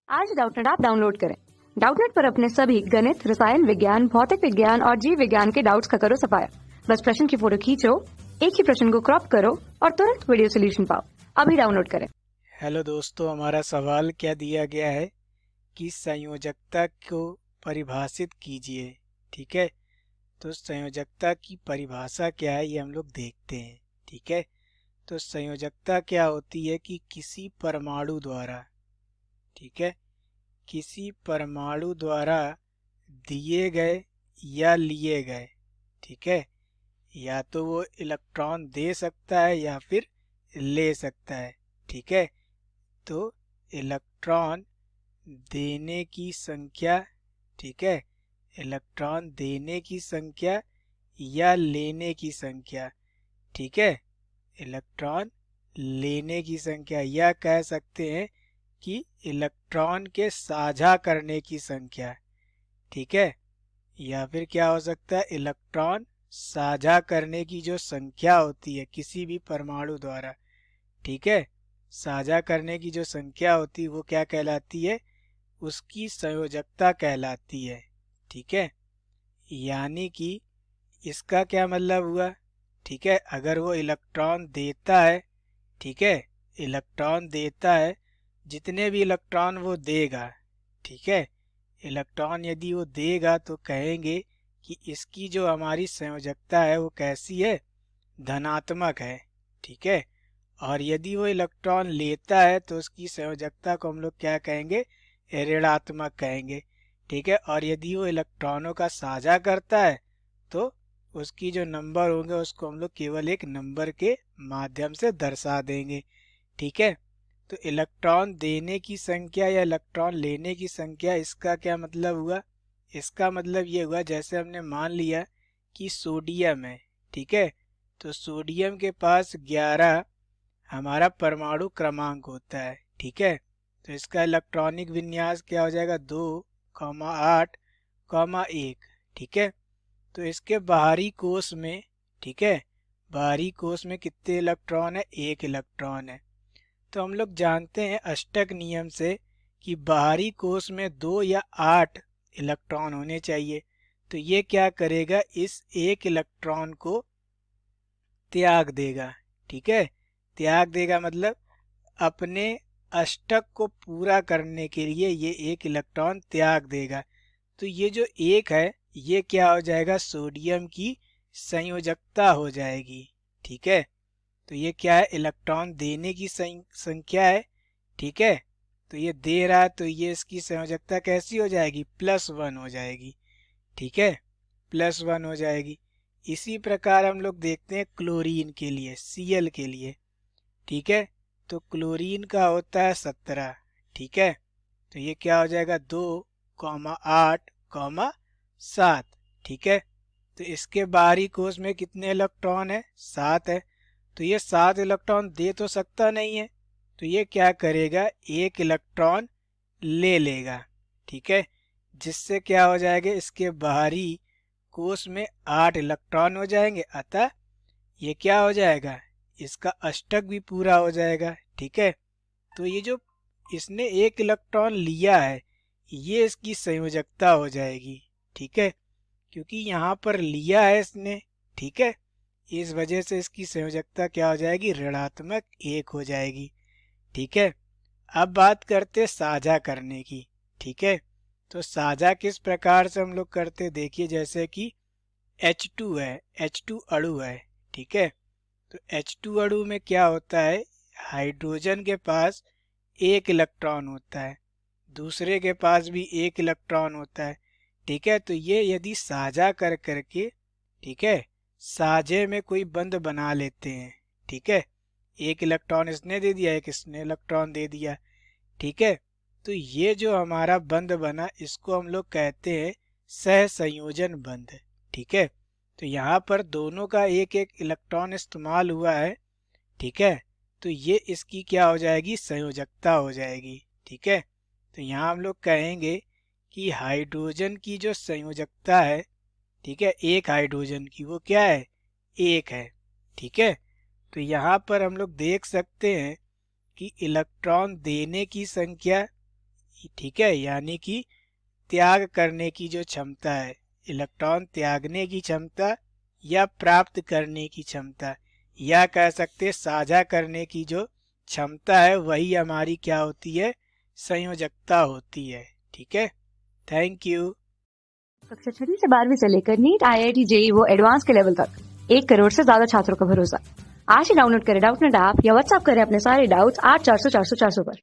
आज Doubtnut app download करें। Doubtnut पर अपने सभी गणित, रसायन विज्ञान, भौतिक विज्ञान और जीव विज्ञान के डाउट्स का करो सफाया। बस प्रश्न की फोटो खींचो, एक ही प्रश्न को क्रॉप करो और तुरंत वीडियो सोल्यूशन पाओ। अभी डाउनलोड करें। हेलो दोस्तों, हमारा सवाल क्या दिया गया है कि संयोजकता को परिभाषित कीजिए। ठीक है, तो संयोजकता की परिभाषा क्या है ये हम लोग देखते हैं। ठीक है, तो संयोजकता क्या होती है कि किसी परमाणु द्वारा, ठीक है, किसी परमाणु द्वारा दिए गए या लिए गए, ठीक है, या तो वो इलेक्ट्रॉन दे सकता है या फिर ले सकता है। ठीक है, तो इलेक्ट्रॉन देने की संख्या, ठीक है, इलेक्ट्रॉन देने की संख्या या लेने की संख्या, ठीक है, इलेक्ट्रॉन लेने की संख्या, या कह सकते हैं कि इलेक्ट्रॉन के साझा करने की संख्या। ठीक है, या फिर क्या हो सकता है, इलेक्ट्रॉन साझा करने की जो संख्या होती है किसी भी परमाणु द्वारा, ठीक है, साझा करने की जो संख्या होती है वो क्या कहलाती है, उसकी संयोजकता कहलाती है। ठीक है, यानी कि इसका क्या मतलब हुआ, ठीक है, अगर वो इलेक्ट्रॉन देता है, ठीक है, इलेक्ट्रॉन देता है, जितने भी इलेक्ट्रॉन वो देगा, ठीक है, इलेक्ट्रॉन यदि वो देगा तो कहेंगे कि इसकी जो हमारी संयोजकता है वो कैसी है, धनात्मक है। ठीक है, और यदि वो इलेक्ट्रॉन लेता है तो उसकी संयोजकता को हम लोग क्या कहेंगे, ऋणात्मक कहेंगे। ठीक है, और यदि वो इलेक्ट्रॉनों का साझा करता है तो उसकी जो नंबर होंगे उसको हम लोग केवल एक नंबर के माध्यम से दर्शा देंगे। ठीक है, तो इलेक्ट्रॉन देने की संख्या या इलेक्ट्रॉन लेने की संख्या, इसका क्या मतलब हुआ, इसका मतलब ये हुआ जैसे हमने मान लिया कि सोडियम है, ठीक है, तो सोडियम के पास 11 हमारा परमाणु क्रमांक होता है। ठीक है, तो इसका इलेक्ट्रॉनिक विन्यास क्या हो जाएगा, 2,8,1। ठीक है, तो इसके बाहरी कोश में, ठीक है, बाहरी कोश में कितने इलेक्ट्रॉन है, एक इलेक्ट्रॉन है। तो हम लोग जानते हैं अष्टक नियम से कि बाहरी कोश में 2 या 8 इलेक्ट्रॉन होने चाहिए। तो ये क्या करेगा, इस एक इलेक्ट्रॉन को त्याग देगा। ठीक है, त्याग देगा मतलब अपने अष्टक को पूरा करने के लिए ये एक इलेक्ट्रॉन त्याग देगा। तो ये जो एक है ये क्या हो जाएगा, सोडियम की संयोजकता हो जाएगी। ठीक है, तो ये क्या है, इलेक्ट्रॉन देने की संख्या है। ठीक है, तो ये दे रहा है तो ये इसकी संयोजकता कैसी हो जाएगी, +1 हो जाएगी। ठीक है, +1 हो जाएगी। इसी प्रकार हम लोग देखते हैं क्लोरीन के लिए, Cl के लिए। ठीक है, तो क्लोरीन का होता है 17। ठीक है, तो ये क्या हो जाएगा, 2,8,7। ठीक है, तो इसके बाहरी कोश में कितने इलेक्ट्रॉन है, 7 है। तो ये 7 इलेक्ट्रॉन दे तो सकता नहीं है, तो ये क्या करेगा, एक इलेक्ट्रॉन ले लेगा। ठीक है, जिससे क्या हो जाएगा, इसके बाहरी कोश में 8 इलेक्ट्रॉन हो जाएंगे, अतः ये क्या हो जाएगा, इसका अष्टक भी पूरा हो जाएगा। ठीक है, तो ये जो इसने एक इलेक्ट्रॉन लिया है ये इसकी संयोजकता हो जाएगी। ठीक है, क्योंकि यहाँ पर लिया है इसने, ठीक है, इस वजह से इसकी संयोजकता क्या हो जाएगी, ऋणात्मक 1 हो जाएगी। ठीक है, अब बात करते साझा करने की। ठीक है, तो साझा किस प्रकार से हम लोग करते, देखिए जैसे कि H2 है, H2 अणु है। ठीक है, तो H2 अणु में क्या होता है, हाइड्रोजन के पास एक इलेक्ट्रॉन होता है, दूसरे के पास भी एक इलेक्ट्रॉन होता है। ठीक है, तो ये यदि साझा कर करके, ठीक है, साझे में कोई बंध बना लेते हैं। ठीक है, एक इलेक्ट्रॉन इसने दे दिया, एक इसने इलेक्ट्रॉन दे दिया। ठीक है, तो ये जो हमारा बंध बना इसको हम लोग कहते हैं सहसंयोजन बंध। ठीक है, तो यहाँ पर दोनों का एक एक इलेक्ट्रॉन इस्तेमाल हुआ है। ठीक है, तो ये इसकी क्या हो जाएगी, संयोजकता हो जाएगी। ठीक है, तो यहाँ हम लोग कहेंगे कि हाइड्रोजन की जो संयोजकता है, ठीक है, एक हाइड्रोजन की वो क्या है, 1 है। ठीक है, तो यहाँ पर हम लोग देख सकते हैं कि इलेक्ट्रॉन देने की संख्या ठीक है, यानी कि त्याग करने की जो क्षमता है, इलेक्ट्रॉन त्यागने की क्षमता या प्राप्त करने की क्षमता, या कह सकते साझा करने की जो क्षमता है, वही हमारी क्या होती है, संयोजकता होती है। ठीक है, थैंक यू। कक्षा 6वीं से 12वीं से लेकर नीट, IIT, JEE वो एडवांस के लेवल तक 1 करोड़ से ज्यादा छात्रों का भरोसा। आज ही डाउनलोड करें डाउटनेट ऐप या व्हाट्सएप करें अपने सारे डाउट्स 8400 400 400 पर।